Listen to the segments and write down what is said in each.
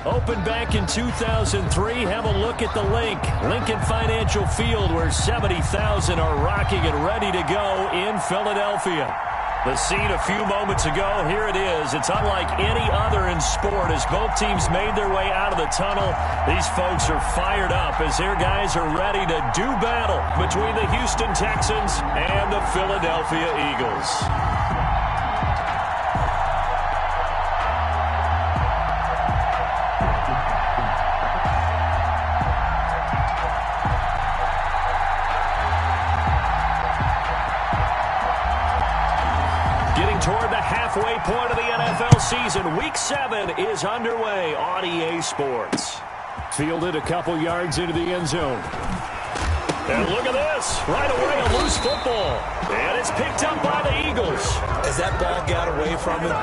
Opened back in 2003. Have a look at the link. Lincoln Financial Field, where 70,000 are rocking and ready to go in Philadelphia. The scene a few moments ago, here it is. It's unlike any other in sport as both teams made their way out of the tunnel. These folks are fired up as their guys are ready to do battle between the Houston Texans and the Philadelphia Eagles. Toward the halfway point of the NFL season, Week 7 is underway on EA Sports. Fielded a couple yards into the end zone. And look at this. Right away, a loose football. And it's picked up by the Eagles. As that ball got away from him,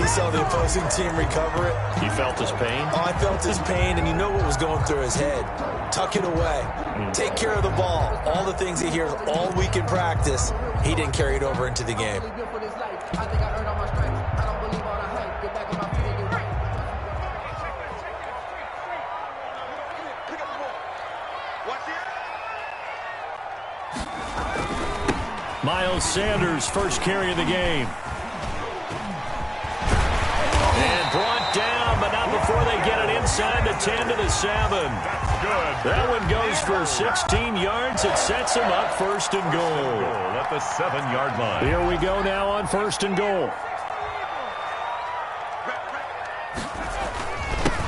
he saw the opposing team recover it. He felt his pain? Oh, I felt his pain, and you know what was going through his head. Tuck it away. Take care of the ball. All the things he hears all week in practice, he didn't carry it over into the game. I think I earned all my stripes. I don't believe all the hype. Get back on my feet and get right. Pick up the ball. Watch it. Miles Sanders, first carry of the game. And brought down, but not before they get it inside the 10 to the 7. Good. That one goes for 16 yards. It sets him up first and goal. At the 7-yard line. Here we go now on first and goal.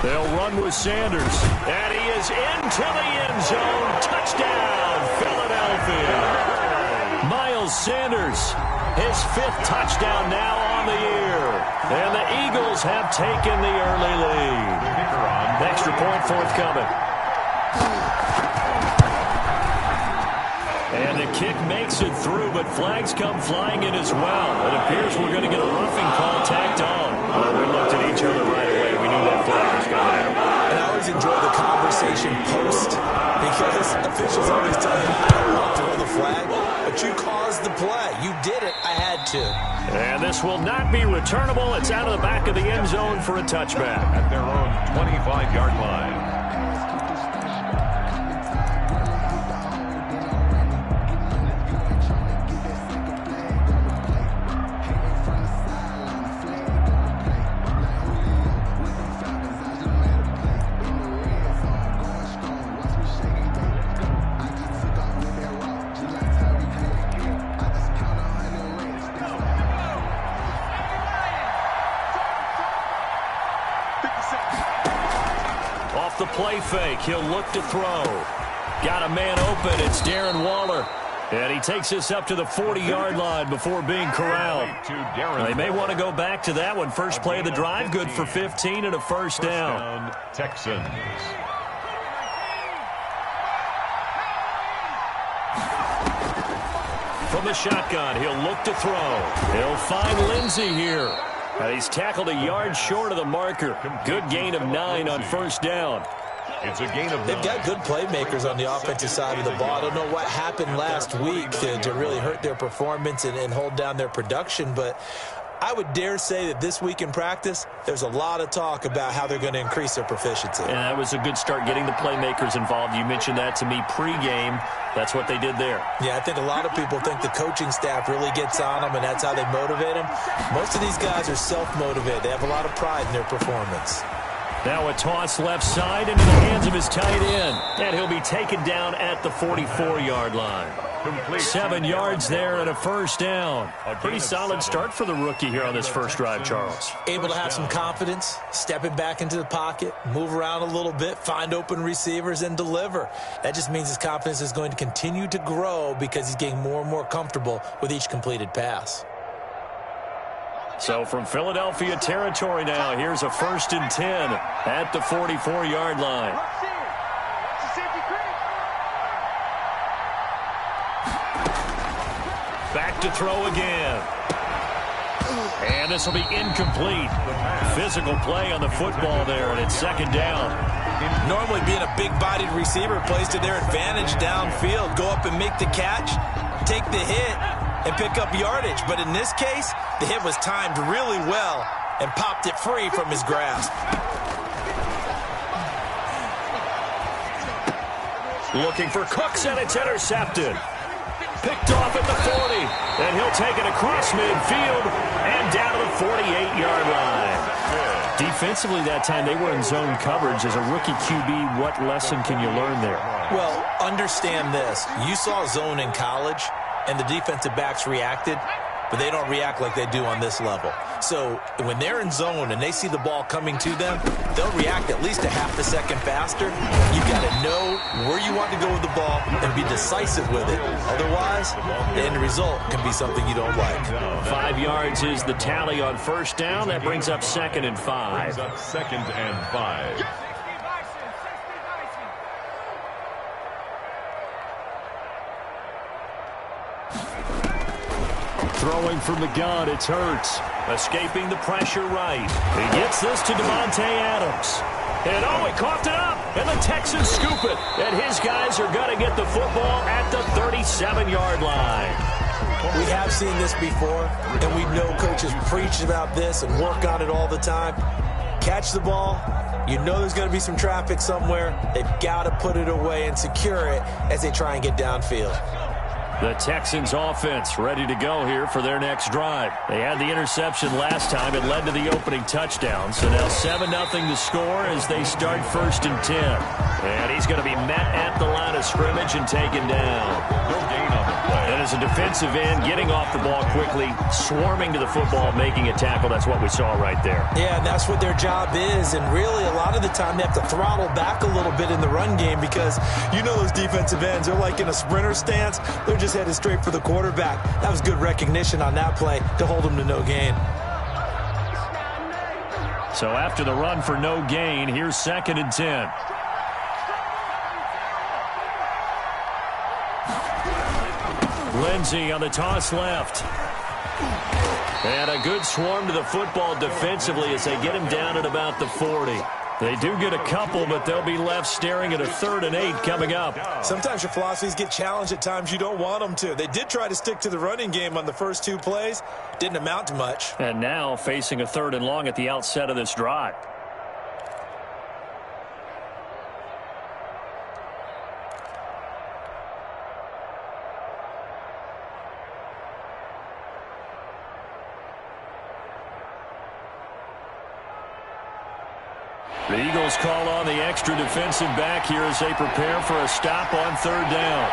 They'll run with Sanders. And he is into the end zone. Touchdown, Philadelphia. Miles Sanders, his 5th touchdown now on the year. And the Eagles have taken the early lead. Extra point forthcoming. And the kick makes it through, but flags come flying in as well. It appears we're going to get a roughing call tacked on. We looked at each other right away. We knew that flag was coming out. And I always enjoy the conversation post because officials always tell you, I don't want to throw the flag, but you caused the play. You did it. I had to. And this will not be returnable. It's out of the back of the end zone for a touchback. At their own 25-yard line. Off the play fake, he'll look to throw. Got a man open, it's Darren Waller. And he takes this up to the 40-yard line before being corralled. They may want to go back to that one. First play of the drive, good for 15 and a first down. Texans. From the shotgun, he'll look to throw. He'll find Lindsey here. He's tackled a yard short of the marker. Good gain of 9 on first down. It's a gain of 9. They've got good playmakers on the offensive side of the ball. I don't know what happened last week to really hurt their performance and hold down their production, but I would dare say that this week in practice, there's a lot of talk about how they're going to increase their proficiency. And that was a good start getting the playmakers involved. You mentioned that to me pregame. That's what they did there. Yeah, I think a lot of people think the coaching staff really gets on them, and that's how they motivate them. Most of these guys are self-motivated. They have a lot of pride in their performance. Now a toss left side into the hands of his tight end. And he'll be taken down at the 44-yard line. 7 yards there and a first down. A pretty solid start for the rookie here on this first drive, Charles. Able to have some confidence, stepping back into the pocket, move around a little bit, find open receivers, and deliver. That just means his confidence is going to continue to grow because he's getting more and more comfortable with each completed pass. So from Philadelphia territory now, here's a 1st and 10 at the 44-yard line. Back to throw again. And this will be incomplete. Physical play on the football there, and it's 2nd down. Normally being a big-bodied receiver plays to their advantage downfield. Go up and make the catch, take the hit, and pick up yardage. But in this case, the hit was timed really well and popped it free from his grasp. Looking for Cooks, and it's intercepted. Picked off at the 40, and he'll take it across midfield and down to the 48-yard line. Defensively that time, they were in zone coverage. As a rookie QB, what lesson can you learn there? Well, understand this. You saw zone in college, and the defensive backs reacted, but they don't react like they do on this level. So when they're in zone and they see the ball coming to them, they'll react at least a half a second faster. You've got to know where you want to go with the ball and be decisive with it. Otherwise, the end result can be something you don't like. 5 yards is the tally on first down. That brings up 2nd and 5. Brings up 2nd and 5. Throwing from the gun, it's Hurts. Escaping the pressure right. He gets this to Devontae Adams. And oh, he coughed it up. And the Texans scoop it. And his guys are going to get the football at the 37-yard line. We have seen this before, and we know coaches preach about this and work on it all the time. Catch the ball. You know there's going to be some traffic somewhere. They've got to put it away and secure it as they try and get downfield. The Texans offense ready to go here for their next drive. They had the interception last time. It led to the opening touchdown. So now 7-0 to score as they start 1st and 10. And he's going to be met at the line of scrimmage and taken down. No gain on the play. And as a defensive end, getting off the ball quickly, swarming to the football, making a tackle. That's what we saw right there. Yeah, and that's what their job is. And really, a lot of the time, they have to throttle back a little bit in the run game because you know those defensive ends, they're like in a sprinter stance. They're just headed straight for the quarterback. That was good recognition on that play to hold him to no gain. So after the run for no gain, here's 2nd and 10. Lindsey on the toss left. And a good swarm to the football defensively as they get him down at about the 40. They do get a couple, but they'll be left staring at a 3rd and 8 coming up. Sometimes your philosophies get challenged at times you don't want them to. They did try to stick to the running game on the first 2 plays. Didn't amount to much. And now facing a 3rd and long at the outset of this drive. The Eagles call on the extra defensive back here as they prepare for a stop on 3rd down.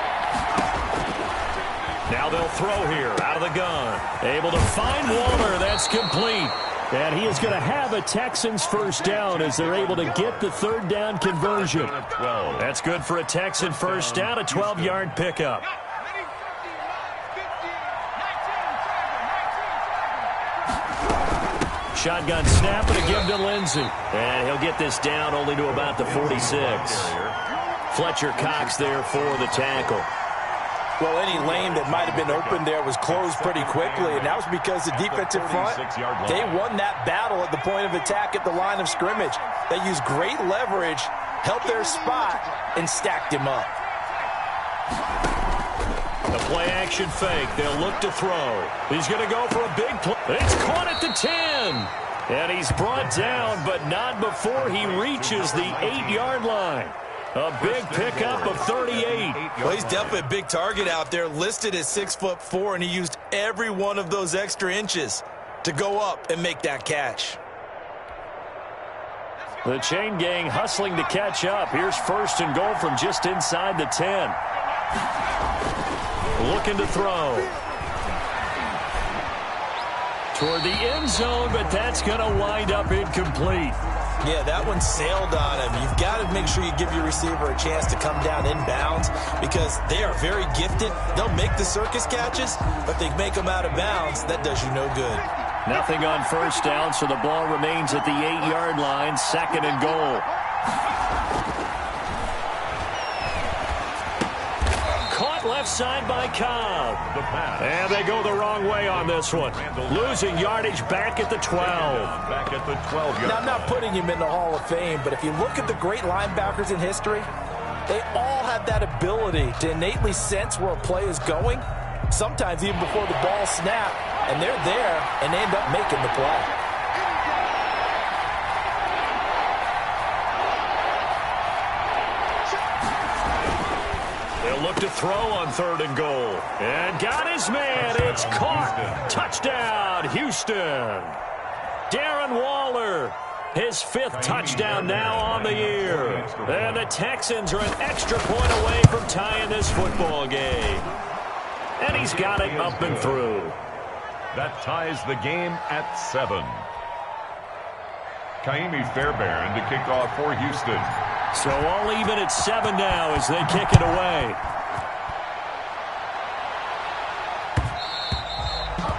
Now they'll throw here out of the gun. Able to find Waller. That's complete. And he is going to have a Texans 1st down as they're able to get the 3rd down conversion. That's good for a Texan 1st down, a 12-yard pickup. Shotgun snap and a give to Lindsey. And he'll get this down only to about the 46. Fletcher Cox there for the tackle. Well, any lane that might have been open there was closed pretty quickly, and that was because the defensive front, they won that battle at the point of attack at the line of scrimmage. They used great leverage, helped their spot, and stacked him up. The play-action fake. They'll look to throw. He's going to go for a big play. It's caught at the 10. And he's brought down, but not before he reaches the 8-yard line. A big pickup of 38. Well, he's definitely a big target out there, listed at 6'4", and he used every one of those extra inches to go up and make that catch. The chain gang hustling to catch up. Here's 1st and goal from just inside the 10. Looking to throw. Toward the end zone, but that's going to wind up incomplete. Yeah, that one sailed on him. You've got to make sure you give your receiver a chance to come down inbounds because they are very gifted. They'll make the circus catches, but they make them out of bounds. That does you no good. Nothing on 1st down, so the ball remains at the 8-yard line, 2nd and goal. Caught left side by Cobb. And they go the wrong way on this one. Losing yardage back at the 12. Back at the 12-yard line. Now, I'm not putting him in the Hall of Fame, but if you look at the great linebackers in history, they all have that ability to innately sense where a play is going, sometimes even before the ball snaps, and they're there, and they end up making the play. throw on 3rd and goal. And got his man. It's caught. Touchdown, Houston. Darren Waller, his 5th touchdown now on the year. And the Texans are an extra point away from tying this football game. And he's got it up and through. That ties the game at 7. Kaimi Fairbairn to kick off for Houston. So all even at 7 now as they kick it away.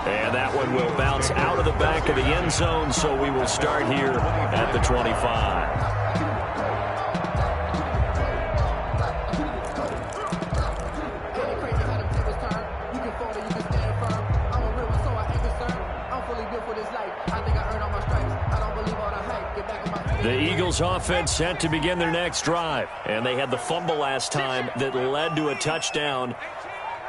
And that one will bounce out of the back of the end zone, so we will start here at the 25. The Eagles offense set to begin their next drive. And they had the fumble last time that led to a touchdown.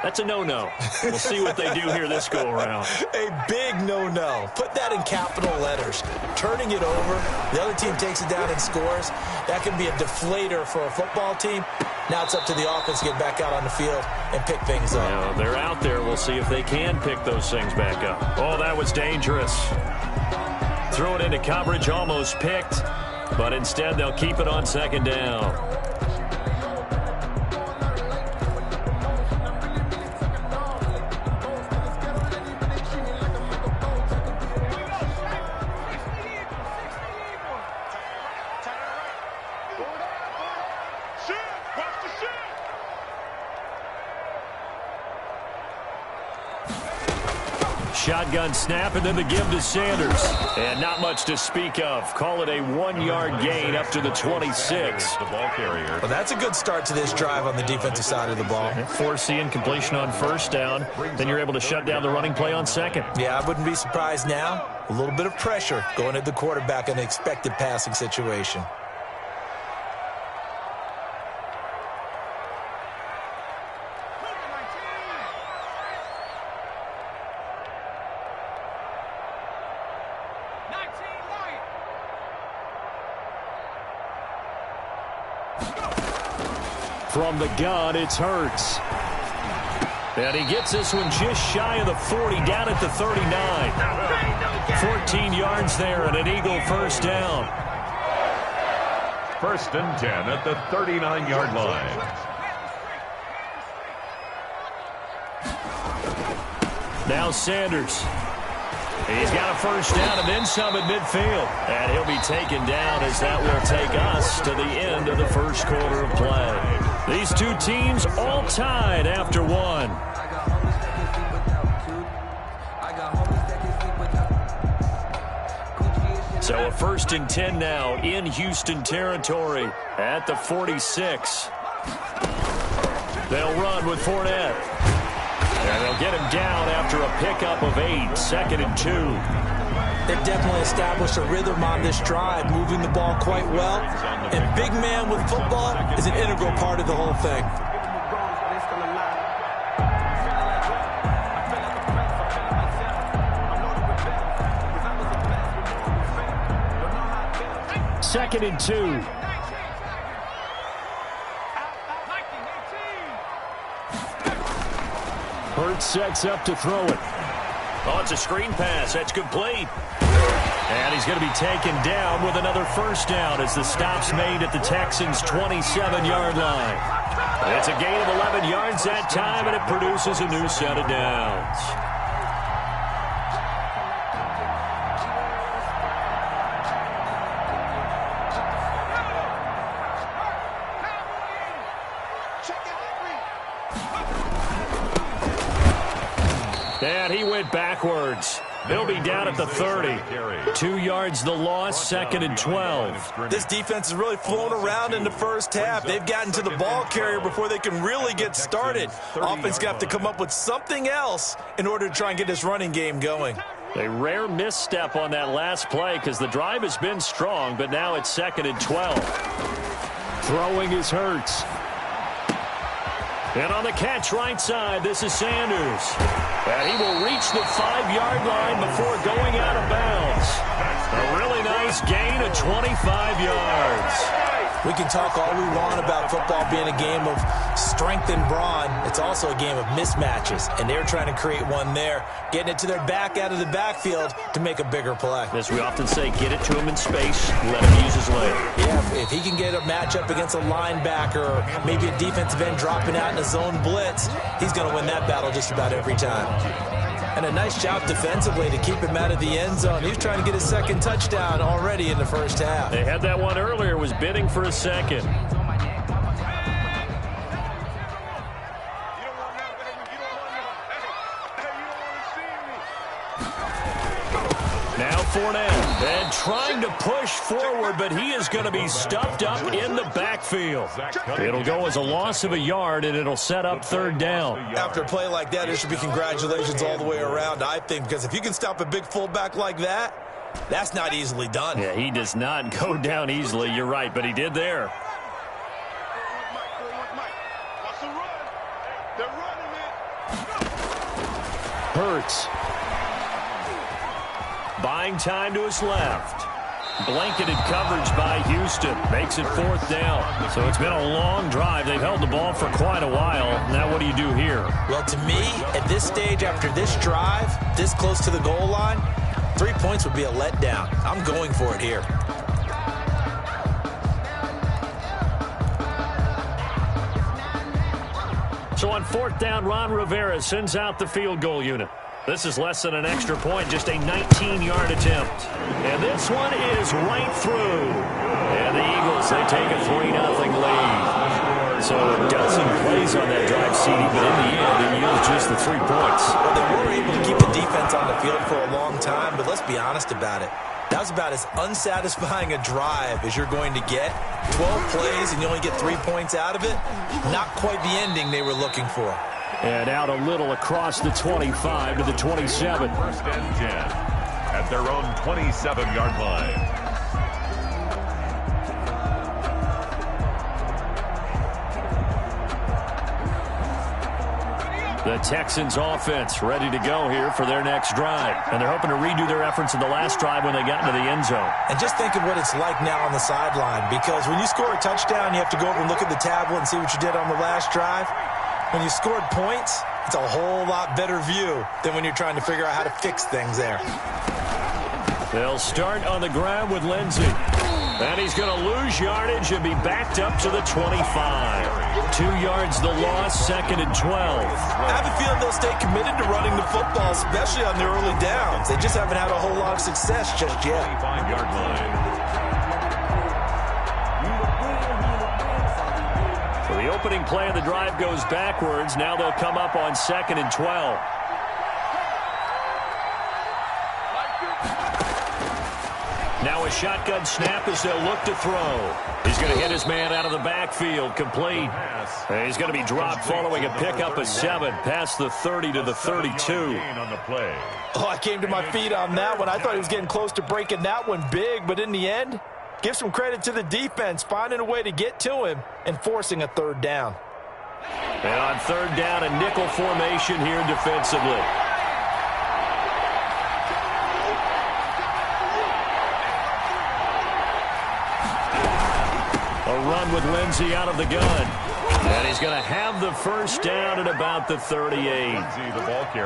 That's a no-no. We'll see what they do here this go-around. A big no-no. Put that in capital letters. Turning it over, the other team takes it down and scores. That can be a deflator for a football team. Now it's up to the offense to get back out on the field and pick things up. Yeah, they're out there. We'll see if they can pick those things back up. Oh, that was dangerous. Throw it into coverage, almost picked. But instead, they'll keep it on 2nd down. Shotgun snap, and then the give to Sanders. And not much to speak of. Call it a 1-yard gain up to the 26. The ball carrier. Well, that's a good start to this drive on the defensive side of the ball. Forcing completion on 1st down. Then you're able to shut down the running play on 2nd. Yeah, I wouldn't be surprised now. A little bit of pressure going at the quarterback in an expected passing situation. From the gun, it's Hurts. And he gets this one just shy of the 40, down at the 39. 14 yards there and an Eagle 1st down. 1st and 10 at the 39-yard line. Now Sanders. He's got a 1st down and then some at midfield. And he'll be taken down as that will take us to the end of the 1st quarter of play. These two teams all tied after 1. So a 1st and 10 now in Houston territory at the 46. They'll run with Fournette. And they'll get him down after a pickup of 8, 2nd and 2. They've definitely established a rhythm on this drive, moving the ball quite well. And big man with football is an integral part of the whole thing. Second and 2. Hurts sets up to throw it. Oh, it's a screen pass. That's complete. And he's going to be taken down with another 1st down as the stop's made at the Texans' 27-yard line. It's a gain of 11 yards that time, and it produces a new set of downs. And he went backwards. They'll be down at the 30. 2 yards the loss, 2nd and 12. This defense is really flown around in the 1st half. They've gotten to the ball carrier before they can really get started. Offense got to come up with something else in order to try and get this running game going. A rare misstep on that last play because the drive has been strong, but now it's 2nd and 12. Throwing is Hurts. And on the catch right side, this is Sanders. And he will reach the 5-yard line before going out of bounds. A really nice gain of 25 yards. We can talk all we want about football being a game of strength and brawn. It's also a game of mismatches, and they're trying to create one there, getting it to their back out of the backfield to make a bigger play. As we often say, get it to him in space, let him use his leg. Yeah, if he can get a matchup against a linebacker or maybe a defensive end dropping out in a zone blitz, he's going to win that battle just about every time. And a nice job defensively to keep him out of the end zone. He was trying to get his second touchdown already in the first half. They had that one earlier, was bidding for a second. Now Fournette, and trying to push forward, but he is going to be stuffed up in the backfield. It'll go as a loss of a yard, and it'll set up third down. After a play like that, there should be congratulations all the way around, I think, because if you can stop a big fullback like that, that's not easily done. Yeah, he does not go down easily. You're right, but he did there. Hurts. Buying time to his left. Blanketed coverage by Houston. Makes it fourth down. So it's been a long drive. They've held the ball for quite a while. Now what do you do here? Well, to me, at this stage, after this drive, this close to the goal line, 3 points would be a letdown. I'm going for it here. So on fourth down, Ron Rivera sends out the field goal unit. This is less than an extra point, just a 19-yard attempt. And this one is right through. And the Eagles, they take a 3-0 lead. So a dozen plays on that drive, CD, but in the end, it yields just the 3 points. Well, they were able to keep the defense on the field for a long time, but let's be honest about it. That was about as unsatisfying a drive as you're going to get. 12 plays and you only get 3 points out of it. Not quite the ending they were looking for. And out a little across the 25 to the 27. First and 10 at their own 27-yard line. The Texans offense ready to go here for their next drive. And they're hoping to redo their efforts in the last drive when they got into the end zone. And just think of what it's like now on the sideline, because when you score a touchdown, you have to go over and look at the tablet and see what you did on the last drive. When you scored points, it's a whole lot better view than when you're trying to figure out how to fix things there. They'll start on the ground with Lindsey. And he's going to lose yardage and be backed up to the 25. 2 yards the loss, second and 12. I have a feeling they'll stay committed to running the football, especially on their early downs. They just haven't had a whole lot of success just yet. 25-yard line. So the opening play of the drive goes backwards. Now they'll come up on second and 12. Now a shotgun snap as they'll look to throw. He's going to hit his man out of the backfield, complete. And he's going to be dropped following a pickup of 7 past the 30 to the 32. Oh, I came to my feet on that one. I thought he was getting close to breaking that one big, but in the end, give some credit to the defense, finding a way to get to him and forcing a third down. And on third down, a nickel formation here defensively. A run with Lindsey out of the gun. And he's going to have the first down at about the 38.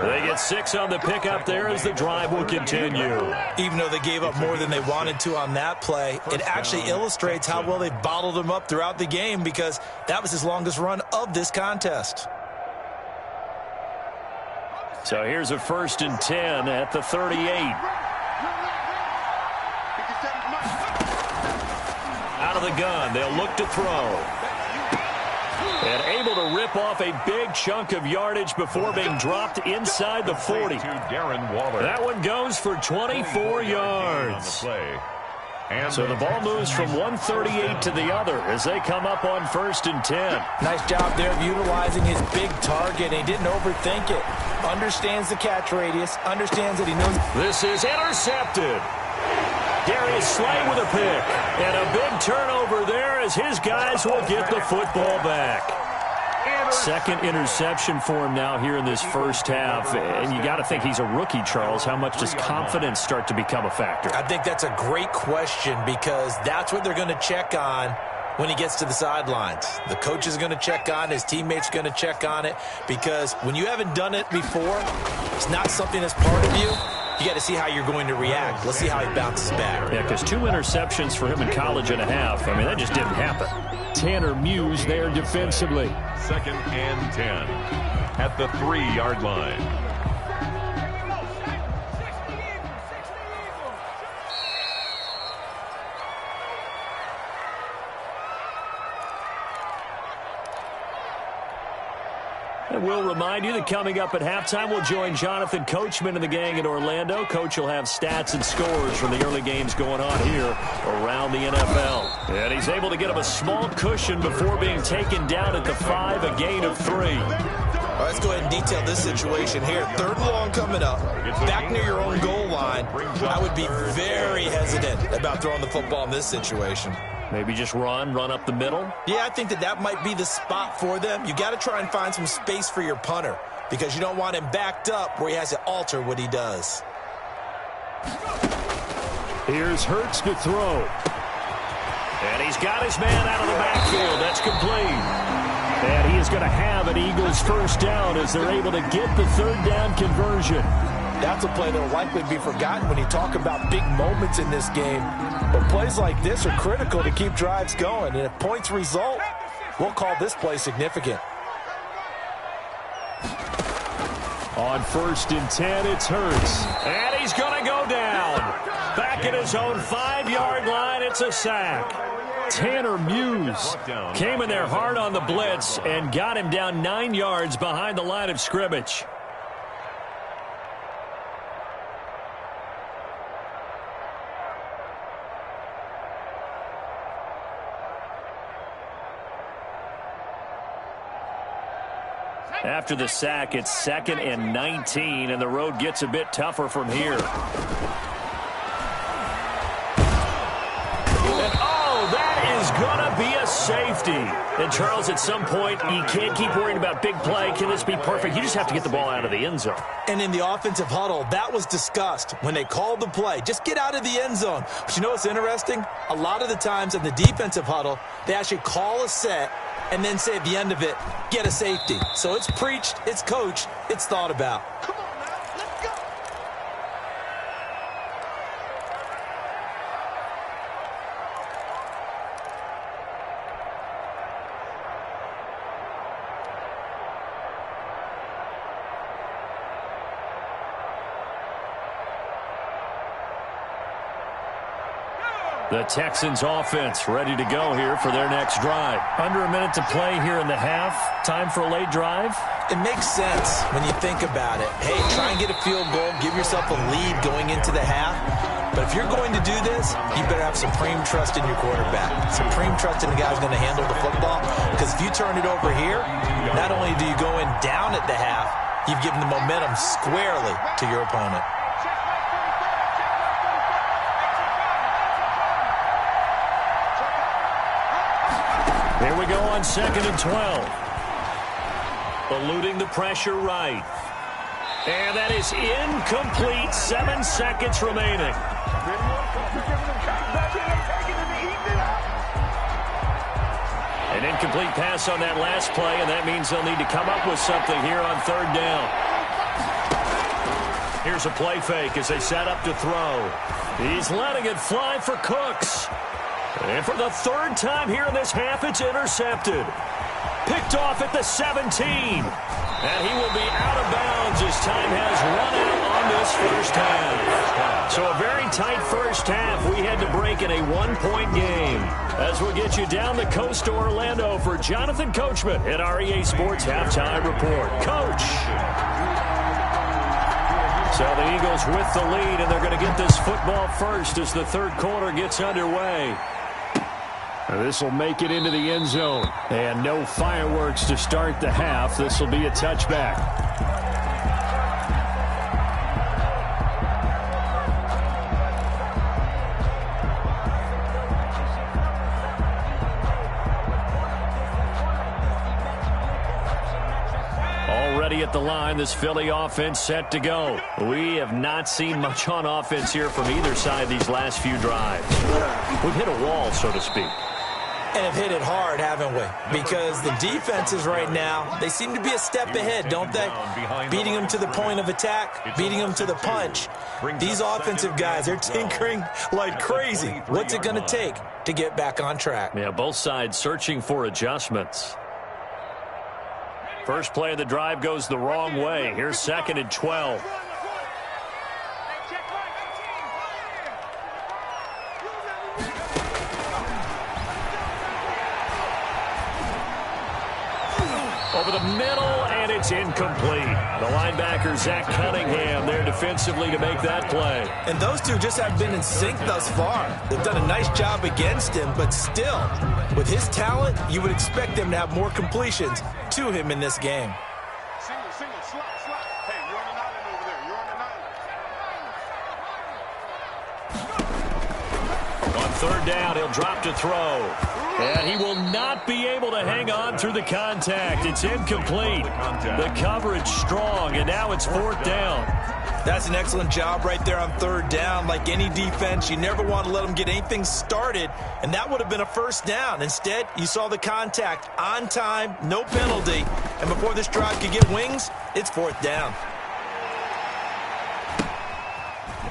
They get 6 on the pickup there as the drive will continue. Even though they gave up more than they wanted to on that play, it actually illustrates how well they bottled him up throughout the game, because that was his longest run of this contest. So here's a first and 10 at the 38. Out of the gun, they'll look to throw. And able to rip off a big chunk of yardage before being dropped inside the 40. That one goes for 24 yards. So the ball moves from 138 to the other as they come up on first and 10. Nice job there of utilizing his big target. He didn't overthink it. Understands the catch radius. Understands that he knows. This is intercepted. Darius Slay with a pick. And a big turnover there as his guys will get the football back. Second interception for him now here in this first half. And you got to think he's a rookie, Charles. How much does confidence start to become a factor? I think that's a great question, because that's what they're going to check on when he gets to the sidelines. The coach is going to check on it. His teammates are going to check on it, because when you haven't done it before, it's not something that's part of you. You got to see how you're going to react. Let's see how he bounces back. Yeah, because 2 interceptions for him in college and a half. I mean, that just didn't happen. Tanner Muse there defensively. 2nd and 10 at the 3-yard line. And we'll remind you that coming up at halftime, we'll join Jonathan Coachman and the gang in Orlando. Coach will have stats and scores from the early games going on here around the NFL. And he's able to get him a small cushion before being taken down at the 5, a gain of 3. All right, let's go ahead and detail this situation here. 3rd and long coming up. Back near your own goal line. I would be very hesitant about throwing the football in this situation. Maybe just run up the middle? Yeah, I think that might be the spot for them. You got to try and find some space for your punter, because you don't want him backed up where he has to alter what he does. Here's Hurts to throw. And he's got his man out of the backfield. That's complete. And he is going to have an Eagles first down as they're able to get the 3rd down conversion. That's a play that will likely be forgotten when you talk about big moments in this game. But plays like this are critical to keep drives going. And if points result, we'll call this play significant. On 1st and 10, it's Hurts. And he's going to go down. Back at his own 5-yard line, it's a sack. Tanner Muse came in there hard on the blitz and got him down 9 yards behind the line of scrimmage. After the sack, it's 2nd and 19, and the road gets a bit tougher from here. And, oh, that is going to be a safety. And, Charles, at some point, you can't keep worrying about big play. Can this be perfect? You just have to get the ball out of the end zone. And in the offensive huddle, that was discussed when they called the play. Just get out of the end zone. But you know what's interesting? A lot of the times in the defensive huddle, they actually call a set and then say at the end of it, get a safety. So it's preached, it's coached, it's thought about. Come on now, let's go. The Texans offense ready to go here for their next drive. Under a minute to play here in the half. Time for a late drive. It makes sense when you think about it. Hey, try and get a field goal. Give yourself a lead going into the half. But if you're going to do this, you better have supreme trust in your quarterback. Supreme trust in the guy who's going to handle the football. Because if you turn it over here, not only do you go in down at the half, you've given the momentum squarely to your opponent. Here we go on 2nd and 12. Eluding the pressure right. And that is incomplete. 7 seconds remaining. An incomplete pass on that last play, and that means they'll need to come up with something here on 3rd down. Here's a play fake as they set up to throw. He's letting it fly for Cooks. And for the 3rd time here in this half, it's intercepted. Picked off at the 17. And he will be out of bounds as time has run out on this first half. So a very tight first half. We had to break in a 1-point game. As we'll get you down the coast to Orlando for Jonathan Coachman at REA Sports Halftime Report. Coach. So the Eagles with the lead, and they're going to get this football first as the 3rd quarter gets underway. This will make it into the end zone. And no fireworks to start the half. This will be a touchback. Already at the line, this Philly offense set to go. We have not seen much on offense here from either side these last few drives. We've hit a wall, so to speak. And have hit it hard, haven't we? Because the defenses right now, they seem to be a step ahead, don't they? Beating them to the point of attack, beating them to the punch. These offensive guys, they're tinkering like crazy. What's it going to take to get back on track? Yeah, both sides searching for adjustments. First play of the drive goes the wrong way. Here's 2nd and 12. Over the middle, and it's incomplete. The linebacker, Zach Cunningham, there defensively to make that play. And those two just have been in sync thus far. They've done a nice job against him, but still, with his talent, you would expect them to have more completions to him in this game. Single, slot. Hey, you're on an island over there. You're on an island. On 3rd down, he'll drop to throw. And he will not be able to hang on through the contact. It's incomplete. The coverage strong, and now it's 4th down. That's an excellent job right there on 3rd down. Like any defense, you never want to let them get anything started, and that would have been a 1st down. Instead, you saw the contact on time, no penalty, and before this drive could get wings, it's 4th down.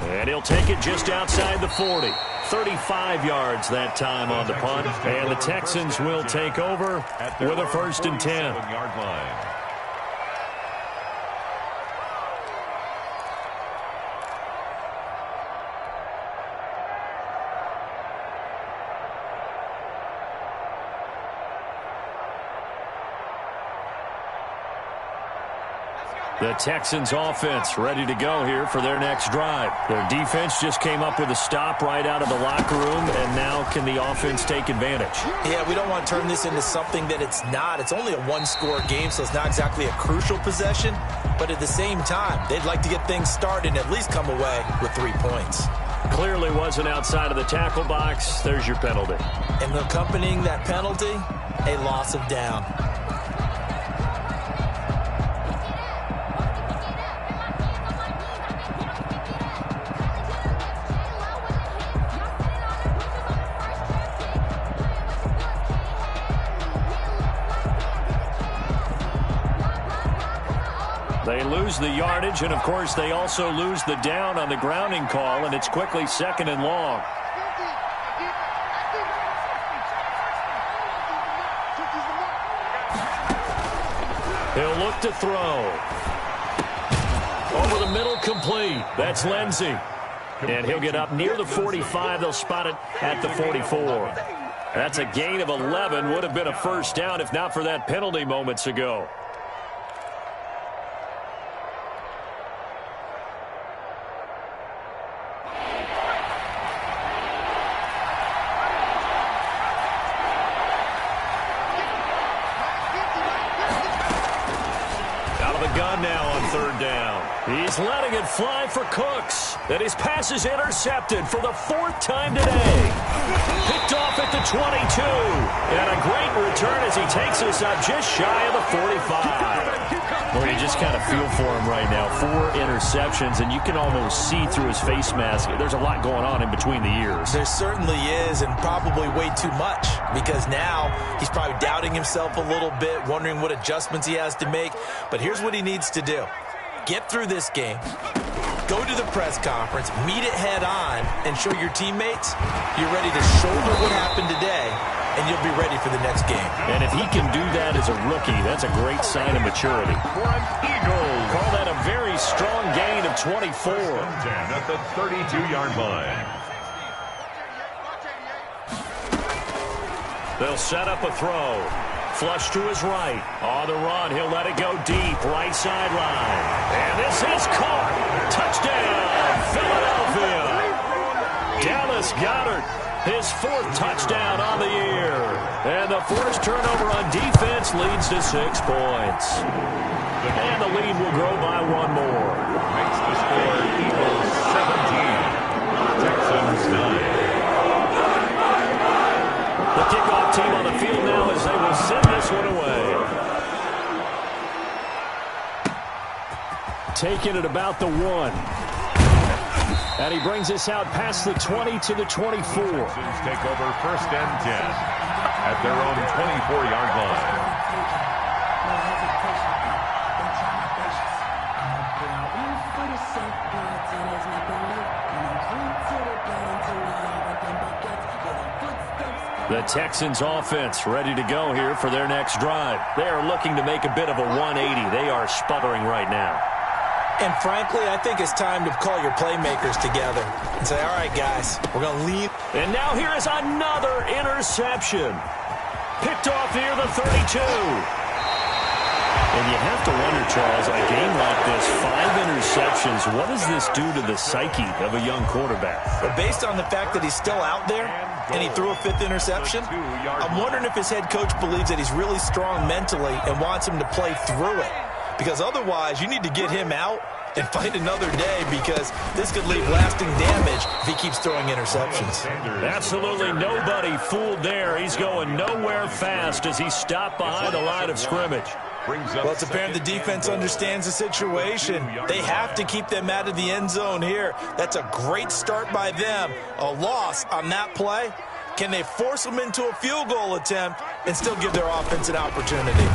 And he'll take it just outside the 40. 35 yards that time on the punt. And the Texans will take over with a 1st and 10. The Texans offense ready to go here for their next drive. Their defense just came up with a stop right out of the locker room, and now can the offense take advantage? Yeah, we don't want to turn this into something that it's not. It's only a one-score game, so it's not exactly a crucial possession. But at the same time, they'd like to get things started and at least come away with 3 points. Clearly wasn't outside of the tackle box. There's your penalty. And accompanying that penalty, a loss of down. They lose the yardage, and, of course, they also lose the down on the grounding call, and it's quickly 2nd and long. He'll look to throw. Over the middle, complete. That's Lindsey. And he'll get up near the 45. They'll spot it at the 44. That's a gain of 11. Would have been a 1st down if not for that penalty moments ago. Gun now on 3rd down. He's letting it fly for Cooks. And his pass is intercepted for the 4th time today. Picked off at the 22. And a great return as he takes us up just shy of the 45. Well, you just kind of feel for him right now. 4 interceptions, and you can almost see through his face mask. There's a lot going on in between the ears. There certainly is, and probably way too much, because now he's probably doubting himself a little bit, wondering what adjustments he has to make. But here's what he needs to do. Get through this game. Go to the press conference, meet it head on, and show your teammates you're ready to shoulder what happened today, and you'll be ready for the next game. And if he can do that as a rookie, that's a great sign of maturity. Call that a very strong gain of 24. At the 32-yard line. They'll set up a throw. Flush to his right. On the run, he'll let it go deep. Right sideline. And this is caught. Touchdown, Philadelphia. Dallas Goedert, his 4th touchdown on the year. And the forced turnover on defense leads to 6 points. And the lead will grow by 1 more. Makes the score Eagles 17. Texans 9. The kickoff team on the field now as they will send this one away. Taking it about the 1. And he brings us out past the 20 to the 24. Texans take over 1st and 10. at their own 24-yard line. The Texans offense ready to go here for their next drive. They are looking to make a bit of a 180. They are sputtering right now. And frankly, I think it's time to call your playmakers together and say, all right, guys, we're going to lead. And now here is another interception. Picked off near the 32. And you have to wonder, Charles, in a game like this, 5 interceptions, what does this do to the psyche of a young quarterback? But based on the fact that he's still out there and he threw a 5th interception, I'm wondering if his head coach believes that he's really strong mentally and wants him to play through it. Because otherwise, you need to get him out and fight another day, because this could leave lasting damage if he keeps throwing interceptions. Absolutely nobody fooled there. He's going nowhere fast as he stopped behind the line of scrimmage. Well, it's apparent the defense understands the situation. They have to keep them out of the end zone here. That's a great start by them. A loss on that play. Can they force them into a field goal attempt and still give their offense an opportunity?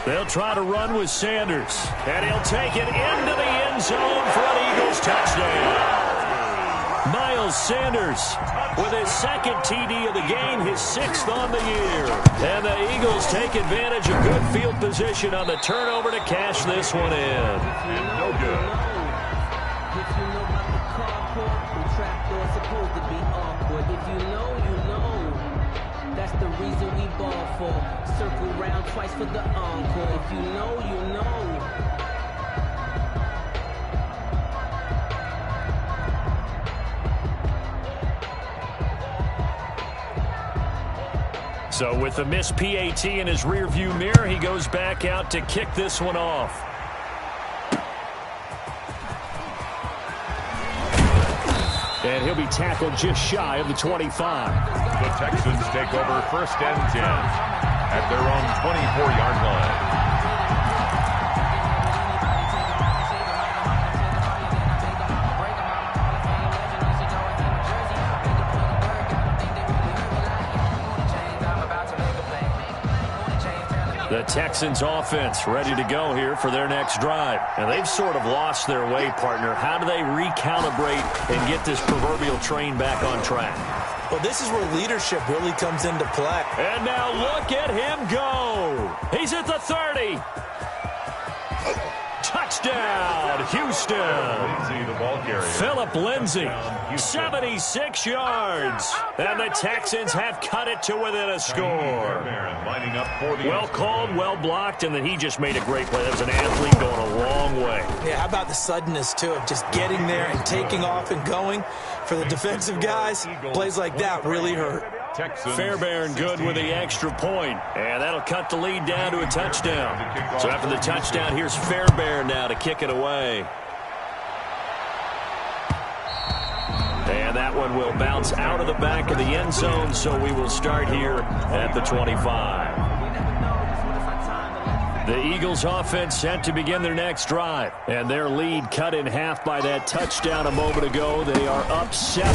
They'll try to run with Sanders, and he'll take it into the end zone for an Eagles touchdown. Miles Sanders with his 2nd TD of the game, his 6th on the year. And the Eagles take advantage of good field position on the turnover to cash this one in. No good. If you know about the carport, the trapdoor's supposed to be awkward. If you know, you know. That's the reason we ball for. Circle round twice for the encore. If you know, you know. So with the missed PAT in his rearview mirror, he goes back out to kick this one off. And he'll be tackled just shy of the 25. The Texans take over 1st and 10 at their own 24-yard line. The Texans offense ready to go here for their next drive. And they've sort of lost their way, partner. How do they recalibrate and get this proverbial train back on track? Well, this is where leadership really comes into play. And now look at him go. He's at the 30. Touchdown, Houston. Lindsay, the ball carrier. Philip Lindsay, 76 yards. And the Texans have cut it to within a score. Lining up for the Well called, well blocked, and then he just made a great play. That was an athlete going a long way. Yeah, how about the suddenness, too, of just getting there and taking off and going? For the defensive guys, plays like that really hurt. Fairbairn good with the extra point, and that'll cut the lead down to a touchdown. So after the touchdown, here's Fairbairn now to kick it away. And that one will bounce out of the back of the end zone, so we will start here at the 25. The Eagles offense set to begin their next drive, and their lead cut in half by that touchdown a moment ago. They are up 7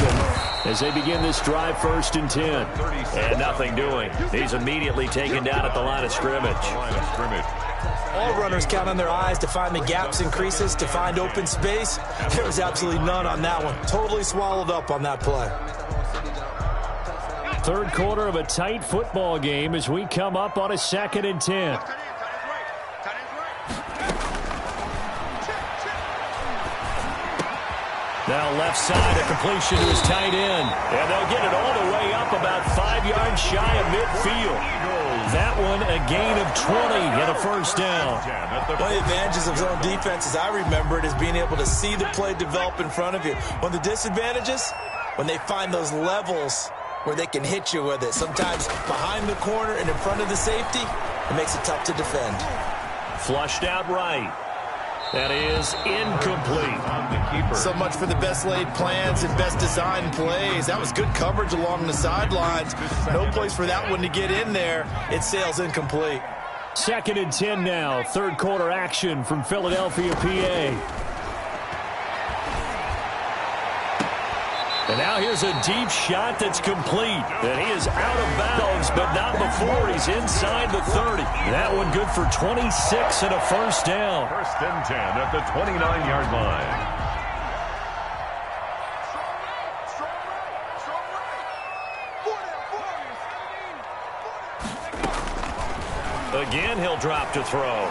as they begin this drive 1st and 10. And nothing doing. He's immediately taken down at the line of scrimmage. All runners count on their eyes to find the gaps and creases, to find open space. There was absolutely none on that one. Totally swallowed up on that play. 3rd quarter of a tight football game as we come up on a 2nd and 10. Now left side, a completion to his tight end. And they'll get it all the way up about 5 yards shy of midfield. That one a gain of 20 and a 1st down. One of the advantages of zone defense, as I remember it, is being able to see the play develop in front of you. One of the disadvantages, when they find those levels where they can hit you with it. Sometimes behind the corner and in front of the safety, it makes it tough to defend. Flushed out right. That is incomplete. So much for the best laid plans and best designed plays. That was good coverage along the sidelines. No place for that one to get in there. It sails incomplete. 2nd and 10 now. 3rd quarter action from Philadelphia, PA. And now here's a deep shot that's complete. And he is out of bounds, but not before he's inside the 30. That one good for 26 and a first down. First and 10 at the 29-yard line. Again, he'll drop to throw.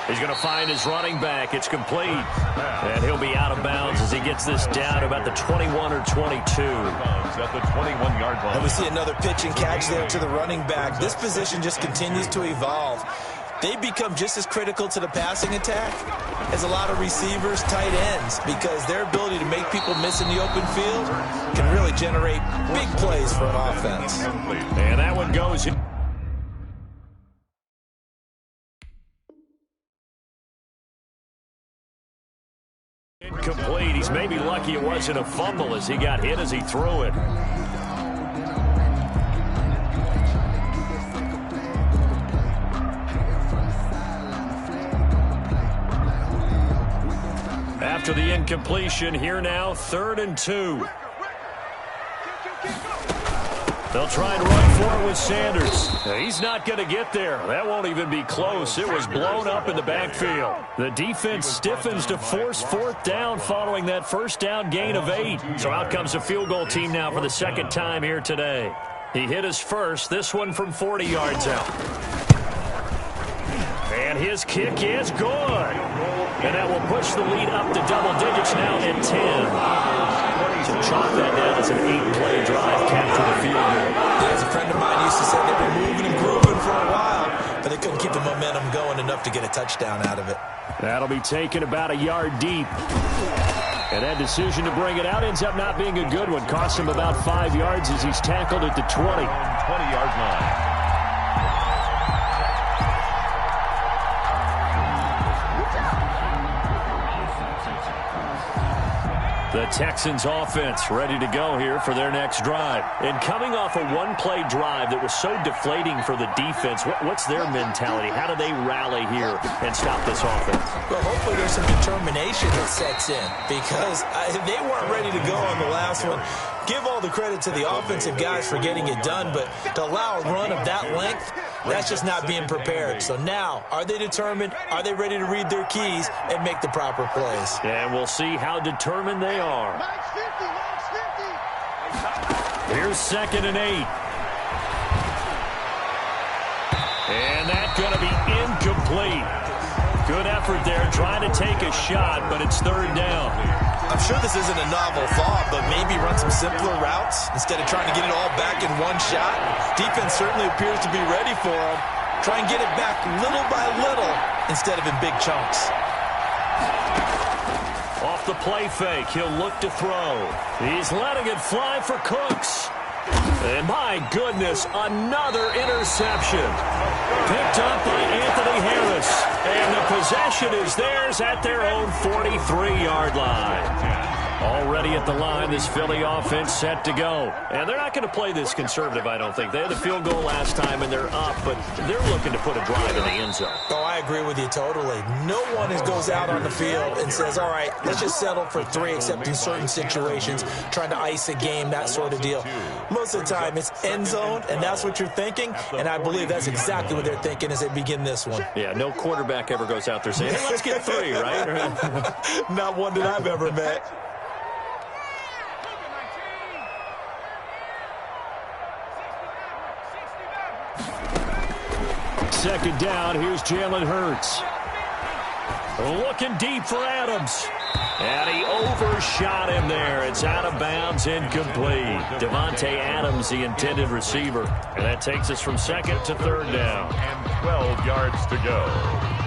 He's going to find his running back. It's complete. And he'll be out of bounds as he gets this down about the 21 or 22. At the 21-yard line. And we see another pitch and catch there to the running back. This position just continues to evolve. They become just as critical to the passing attack as a lot of receivers, tight ends, because their ability to make people miss in the open field can really generate big plays for an offense. And that one goes in. Incomplete. He's maybe lucky it wasn't a fumble as he got hit as he threw it. After the incompletion, here now, 3rd and 2. They'll try and run for it with Sanders. He's not going to get there. That won't even be close. It was blown up in the backfield. The defense stiffens to force 4th down following that first down gain of 8. So out comes a field goal team now for the second time here today. He hit his first, this one from 40 yards out. And his kick is good. And that will push the lead up to double digits now at 10. To chalk that down as an 8-play drive, capture the field goal. Yeah, as a friend of mine used to say, they've been moving and grooving for a while, but they couldn't keep the momentum going enough to get a touchdown out of it. That'll be taken about a yard deep. And that decision to bring it out ends up not being a good one. Cost him about 5 yards as he's tackled at the 20. 20-yard line. The Texans offense ready to go here for their next drive. And coming off a one-play drive that was so deflating for the defense, what's their mentality? How do they rally here and stop this offense? Well, hopefully there's some determination that sets in because they weren't ready to go on the last one. Give all the credit to the offensive guys for getting it done, but to allow a run of that length, that's just not being prepared. So now, are they determined? Are they ready to read their keys and make the proper plays? And we'll see how determined they are. Here's 2nd and 8. And that's going to be incomplete. Good effort there trying to take a shot, but it's 3rd down. I'm sure this isn't a novel thought, but maybe run some simpler routes instead of trying to get it all back in one shot. Defense certainly appears to be ready for him. Try and get it back little by little instead of in big chunks. Off the play fake, he'll look to throw. He's letting it fly for Cooks. And my goodness, another interception. Picked up by Anthony Harris. And the possession is theirs at their own 43-yard line. Already at the line, this Philly offense set to go. And they're not going to play this conservative, I don't think. They had a field goal last time, and they're up, but they're looking to put a drive in the end zone. Oh, I agree with you totally. No one goes out on the field and says, all right, let's just settle for 3, except in certain situations, trying to ice a game, that sort of deal. Most of the time, it's end zone, and that's what you're thinking, and I believe that's exactly what they're thinking as they begin this one. Yeah, no quarterback ever goes out there saying, hey, let's get 3, right? Not one that I've ever met. Second down, here's Jalen Hurts. Looking deep for Adams. And he overshot him there. It's out of bounds, incomplete. Devontae Adams, the intended receiver. And that takes us from 2nd to 3rd down. And 12 yards to go.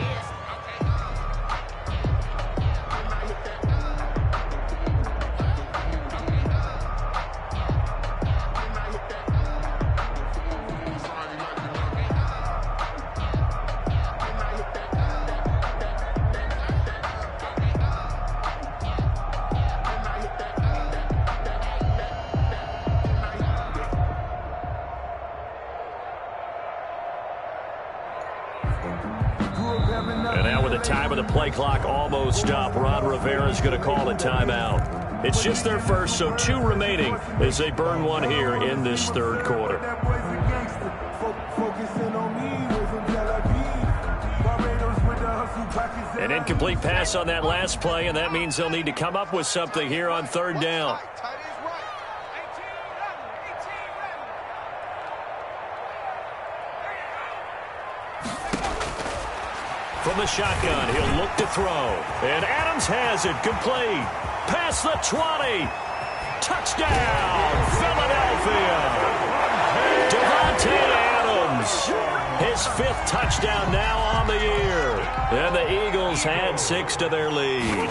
And now with the time of the play clock almost up, Ron Rivera's going to call a timeout. It's just their first, so 2 remaining as they burn one here in this third quarter. An incomplete pass on that last play, and that means they'll need to come up with something here on third down. From the shotgun, he'll look to throw. And Adams has it complete. Past the 20. Touchdown, Philadelphia. Davante Adams. His 5th touchdown now on the year. And the Eagles add 6 to their lead.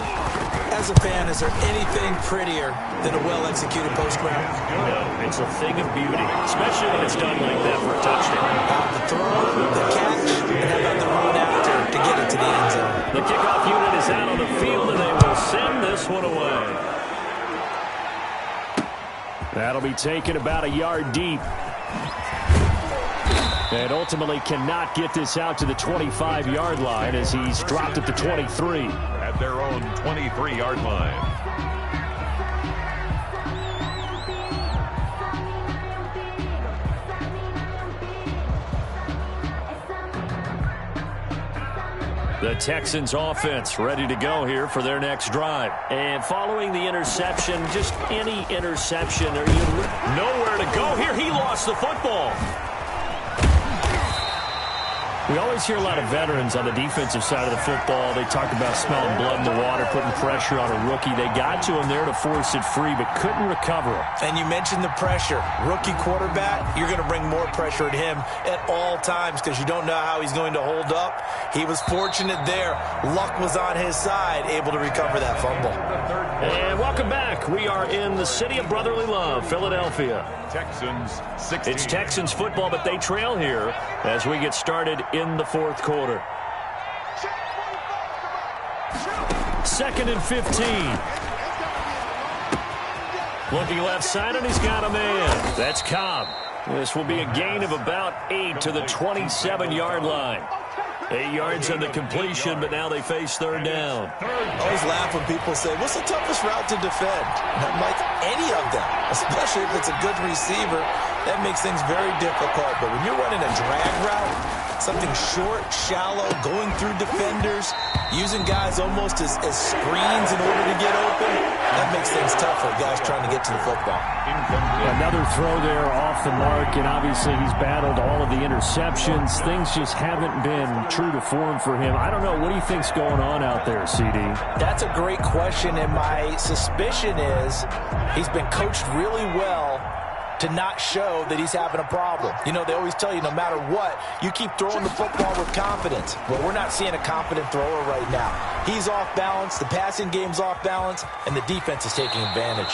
As a fan, is there anything prettier than a well-executed post-route? No, it's a thing of beauty, especially when it's done like that for a touchdown. The throw, the catch, and how about the run after to get it to the end zone? The kickoff unit is out on the field, and they will send this one away. That'll be taken about a yard deep. And ultimately cannot get this out to the 25-yard line as he's dropped at the 23. At their own 23-yard line. The Texans offense ready to go here for their next drive. And following the interception, just any interception, or nowhere to go here. He lost the football. We always hear a lot of veterans on the defensive side of the football. They talk about smelling blood in the water, putting pressure on a rookie. They got to him there to force it free, but couldn't recover him. And you mentioned the pressure. Rookie quarterback, you're going to bring more pressure at him at all times because you don't know how he's going to hold up. He was fortunate there. Luck was on his side, able to recover that fumble. And welcome back. We are in the city of brotherly love, Philadelphia. Texans 16. It's Texans football, but they trail here as we get started in the fourth quarter. 2nd and 15. Looking left side, and he's got a man. That's Cobb. This will be a gain of about 8 to the 27-yard line. 8 yards on the completion, but now they face third down. I always laugh when people say, what's the toughest route to defend? And I'm like, any of them, especially if it's a good receiver. That makes things very difficult. But when you're running a drag route, something short, shallow, going through defenders, using guys almost as screens in order to get open, that makes things tough for guys trying to get to the football. Another throw there off the mark, and obviously he's battled all of the interceptions. Things just haven't been true to form for him. I don't know. What do you think's going on out there, CD? That's a great question, and my suspicion is he's been coached really well to not show that he's having a problem. You know, they always tell you no matter what, you keep throwing the football with confidence. Well, we're not seeing a confident thrower right now. He's off balance, the passing game's off balance, and the defense is taking advantage.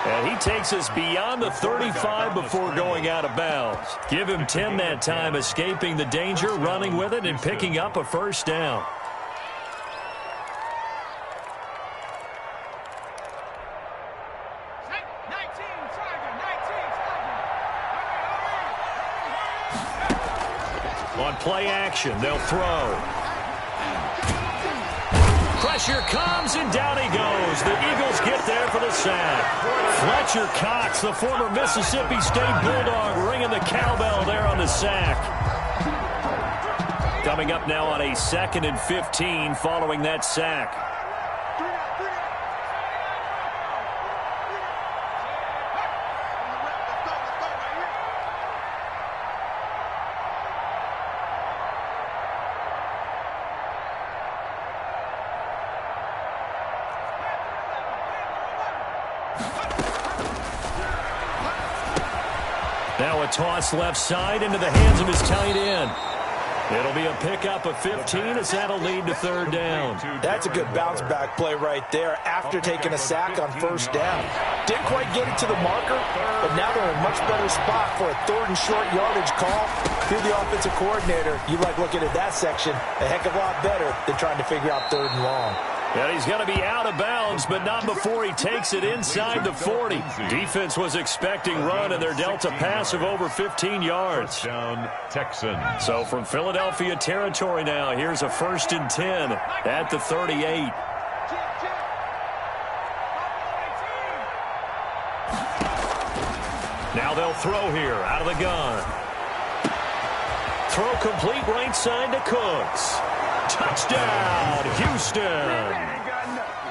And he takes us beyond the 35 before going out of bounds. Give him 10 that time, escaping the danger, running with it, and picking up a first down. On play action, they'll throw. Pressure comes, and down he goes. The Eagles get there for the sack. Fletcher Cox, the former Mississippi State Bulldog, ringing the cowbell there on the sack. Coming up now on a 2nd and 15 following that sack. Now a toss left side into the hands of his tight end. It'll be a pickup of 15 as that'll lead to third down. That's a good bounce back play right there after taking a sack on first down. Didn't quite get it to the marker, but now they're in a much better spot for a 3rd and short yardage call. If you're the offensive coordinator, you like looking at that section a heck of a lot better than trying to figure out 3rd and long. And he's going to be out of bounds, but not before he takes it inside the 40. Defense was expecting run, and they're dealt a pass of over 15 yards. Down Texans. So from Philadelphia territory now, here's a 1st and 10 at the 38. Now they'll throw here out of the gun. Throw complete right side to Cooks. Touchdown, Houston.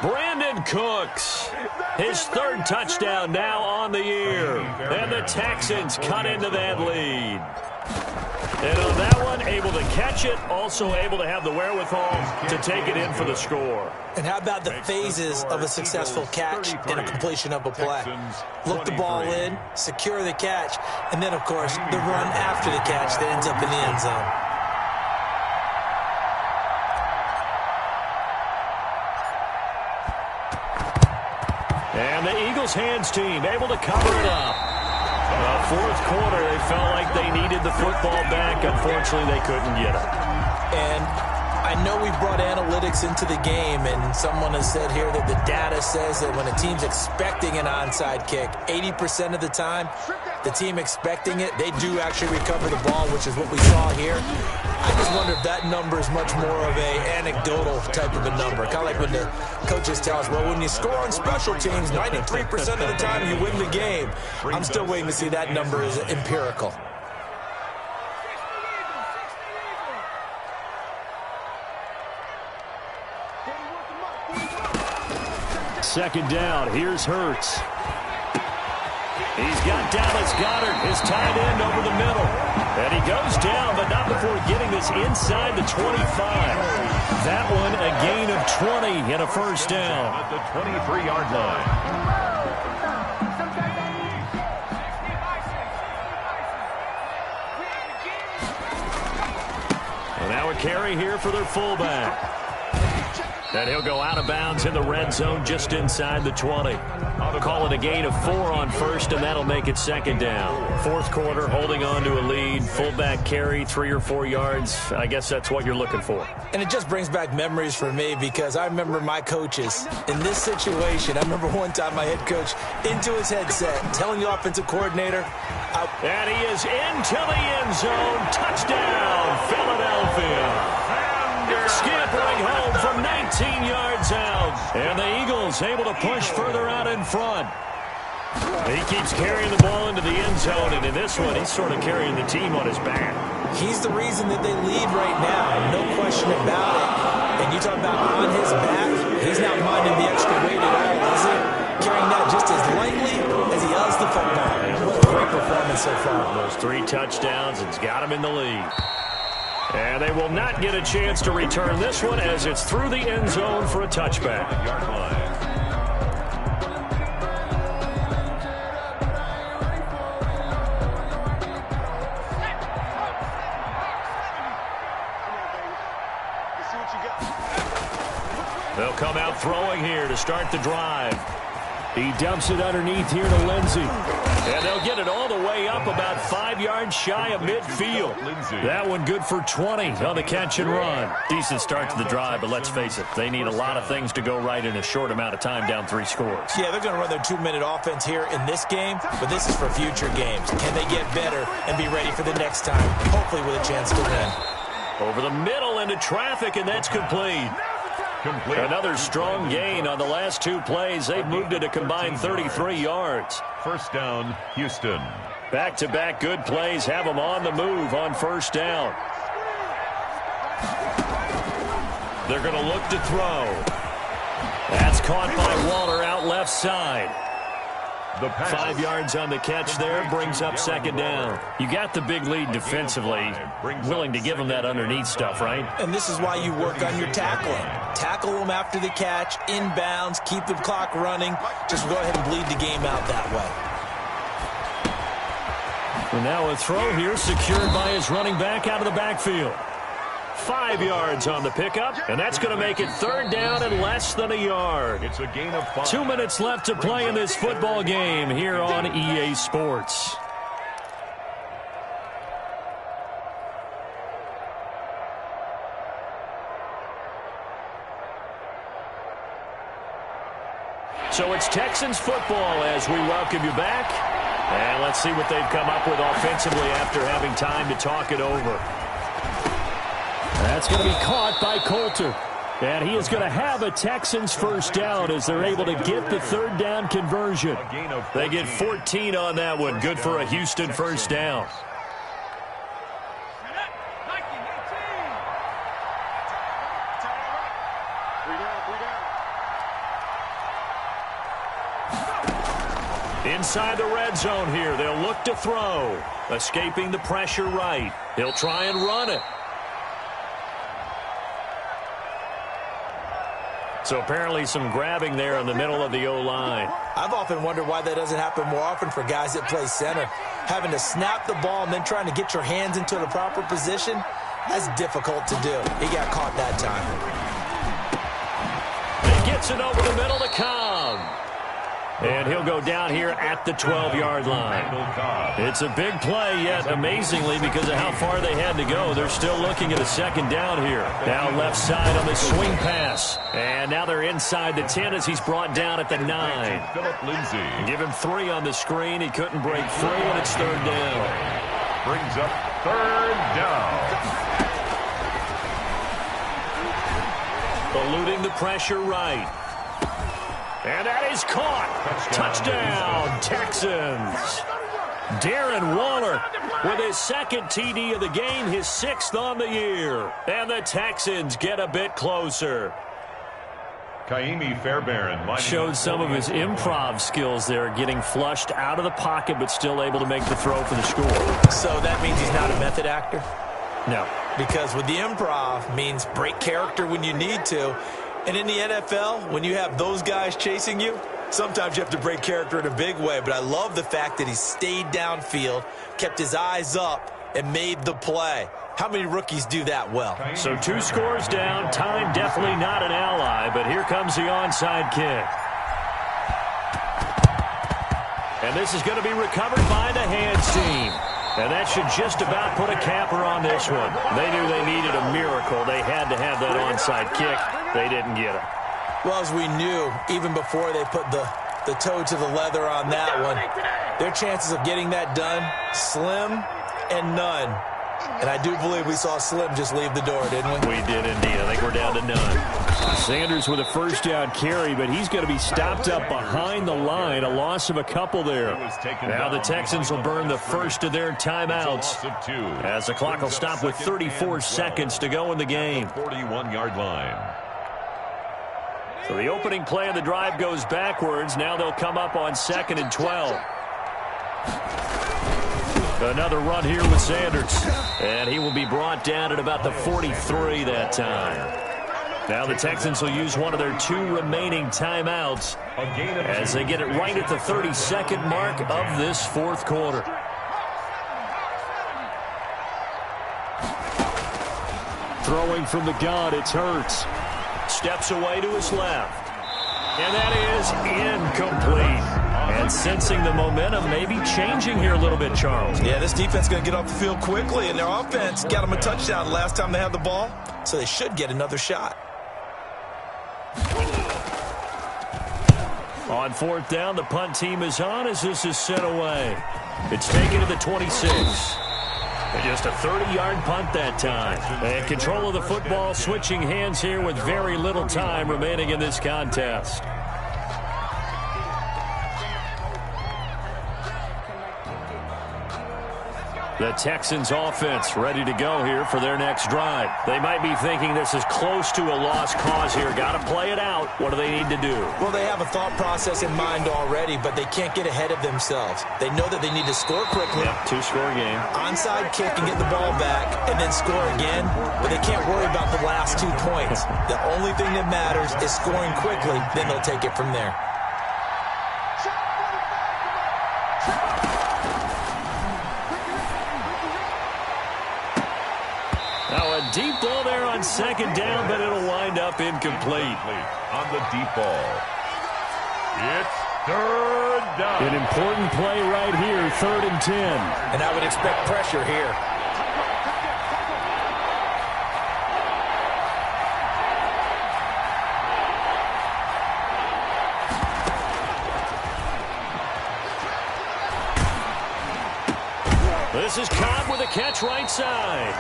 Brandon Cooks, his third touchdown now on the year. And the Texans cut into that lead. And on that one, able to catch it, also able to have the wherewithal to take it in for the score. And how about the phases of a successful catch and a completion of a play? Look the ball in, secure the catch, and then, of course, the run after the catch that ends up in the end zone. And the Eagles hands team able to cover it up. Fourth quarter, they felt like they needed the football back. Unfortunately, they couldn't get it. And I know we brought analytics into the game, and someone has said here that the data says that when a team's expecting an onside kick, 80% of the time, the team expecting it, they do actually recover the ball, which is what we saw here. I just wonder if that number is much more of a anecdotal type of a number. Kind of like when the coaches tell us, well, when you score on special teams, 93% of the time you win the game. I'm still waiting to see that number is empirical. Second down, here's Hurts. He's got Dallas Goedert, his tight end, over the middle. And he goes down, but not before getting this inside the 25. That one a gain of 20 and a first down. At the 23-yard line. And now a carry here for their fullback. And he'll go out of bounds in the red zone just inside the 20. Call it a gain of 4 on first, and that'll make it second down. Fourth quarter, holding on to a lead. Fullback carry, 3 or 4 yards. I guess that's what you're looking for. And it just brings back memories for me because I remember my coaches in this situation. I remember one time my head coach into his headset telling the offensive coordinator. And he is into the end zone. Touchdown, Philadelphia. Scampering home from 19 yards out. And the Eagles able to push further out in front. He keeps carrying the ball into the end zone, and in this one, he's sort of carrying the team on his back. He's the reason that they lead right now, no question about it. And you talk about on his back, he's not minding the extra weight at all, is he? Carrying that just as lightly as he does the football. What a great performance so far. Those 3 touchdowns, it's got him in the lead. And they will not get a chance to return this one as it's through the end zone for a touchback. They'll come out throwing here to start the drive. He dumps it underneath here to Lindsey. And they'll get it all the way up about 5 yards shy of midfield. That one good for 20 on the catch and run. Decent start to the drive, but let's face it, they need a lot of things to go right in a short amount of time, down 3 scores. Yeah, they're going to run their 2-minute offense here in this game, but this is for future games. Can they get better and be ready for the next time, hopefully with a chance to win? Over the middle into traffic, and that's complete. Another strong gain on the last 2 plays. They've moved it a combined 33 yards. First down, Houston. Back-to-back good plays have them on the move on first down. They're going to look to throw. That's caught by Waller out left side. 5 yards on the catch there brings up second down. You got the big lead defensively. Willing to give them that underneath stuff, right? And this is why you work on your tackling. Tackle them after the catch, inbounds, keep the clock running. Just go ahead and bleed the game out that way. And now a throw here secured by his running back out of the backfield. 5 yards on the pickup, and that's going to make it third down and less than a yard. It's a gain of 5. 2 minutes left to play in this football game here on EA Sports. So it's Texans football as we welcome you back. And let's see what they've come up with offensively after having time to talk it over. That's going to be caught by Coulter. And he is going to have a Texans first down as they're able to get the third down conversion. They get 14 on that one. Good for a Houston first down. Inside the red zone here. They'll look to throw. Escaping the pressure right. He'll try and run it. So apparently some grabbing there in the middle of the O-line. I've often wondered why that doesn't happen more often for guys that play center. Having to snap the ball and then trying to get your hands into the proper position, that's difficult to do. He got caught that time. He gets it over the middle to Cobb. And he'll go down here at the 12-yard line. It's a big play, yet amazingly, because of how far they had to go, they're still looking at a second down here. Now left side on the swing pass. And now they're inside the 10 as he's brought down at the 9. Phillip Lindsay. Give him 3 on the screen. He couldn't break free, and it's third down. Brings up third down. Eluding the pressure right. And that is caught. Touchdown, Texans. Darren Waller with his second TD of the game, his 6th on the year. And the Texans get a bit closer. Kaimi Fairbairn Showed some of his improv skills there, getting flushed out of the pocket but still able to make the throw for the score. So that means he's not a method actor? No. Because with the improv means break character when you need to. And in the NFL, when you have those guys chasing you, sometimes you have to break character in a big way. But I love the fact that he stayed downfield, kept his eyes up, and made the play. How many rookies do that well? So 2 scores down. Time definitely not an ally, but here comes the onside kick. And this is going to be recovered by the hands team. And that should just about put a capper on this one. They knew they needed a miracle. They had to have that onside kick. They didn't get it. Well, as we knew, even before they put the toe to the leather on that one, their chances of getting that done, slim and none. And I do believe we saw Slim just leave the door, didn't we? We did indeed. I think we're down to none. Sanders with a first down carry, but he's going to be stopped up behind the line. A loss of a couple there. Now the Texans will burn the first of their timeouts as the clock will stop with 34 seconds to go in the game. 41-yard line. So the opening play of the drive goes backwards. Now they'll come up on 2nd and 12. Another run here with Sanders. And he will be brought down at about the 43 that time. Now the Texans will use one of their 2 remaining timeouts as they get it right at the 32nd mark of this 4th quarter. Throwing from the gun, it's Hurts. Steps away to his left. And that is incomplete. And sensing the momentum maybe changing here a little bit, Charles. Yeah, this defense is going to get off the field quickly, and their offense got them a touchdown last time they had the ball, so they should get another shot. On 4th down, the punt team is on as this is sent away. It's taken to the 26. And just a 30-yard punt that time. And control of the football, switching hands here with very little time remaining in this contest. The Texans offense ready to go here for their next drive. They might be thinking this is close to a lost cause here. Got to play it out. What do they need to do? Well, they have a thought process in mind already, but they can't get ahead of themselves. They know that they need to score quickly. Yep, 2-score game. Onside kick and get the ball back and then score again, but they can't worry about the last 2 points. The only thing that matters is scoring quickly, then they'll take it from there. Deep ball there on 2nd down, but it'll wind up incomplete. On the deep ball. It's third down. An important play right here, 3rd and 10. And I would expect pressure here. This is Cobb with a catch right side.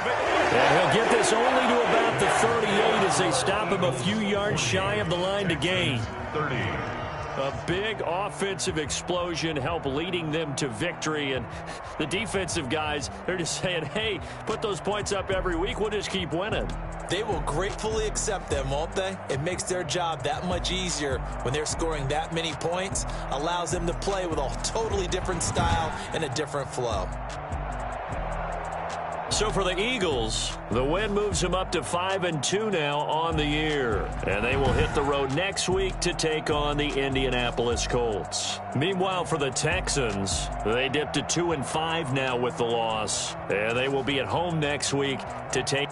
And he'll get this only to about the 38 as they stop him a few yards shy of the line to gain. 30. A big offensive explosion helped leading them to victory. And the defensive guys, they're just saying, hey, put those points up every week. We'll just keep winning. They will gratefully accept them, won't they? It makes their job that much easier when they're scoring that many points. Allows them to play with a totally different style and a different flow. So for the Eagles, the win moves them up to 5-2 now on the year. And they will hit the road next week to take on the Indianapolis Colts. Meanwhile, for the Texans, they dipped to 2-5 now with the loss. And they will be at home next week to take...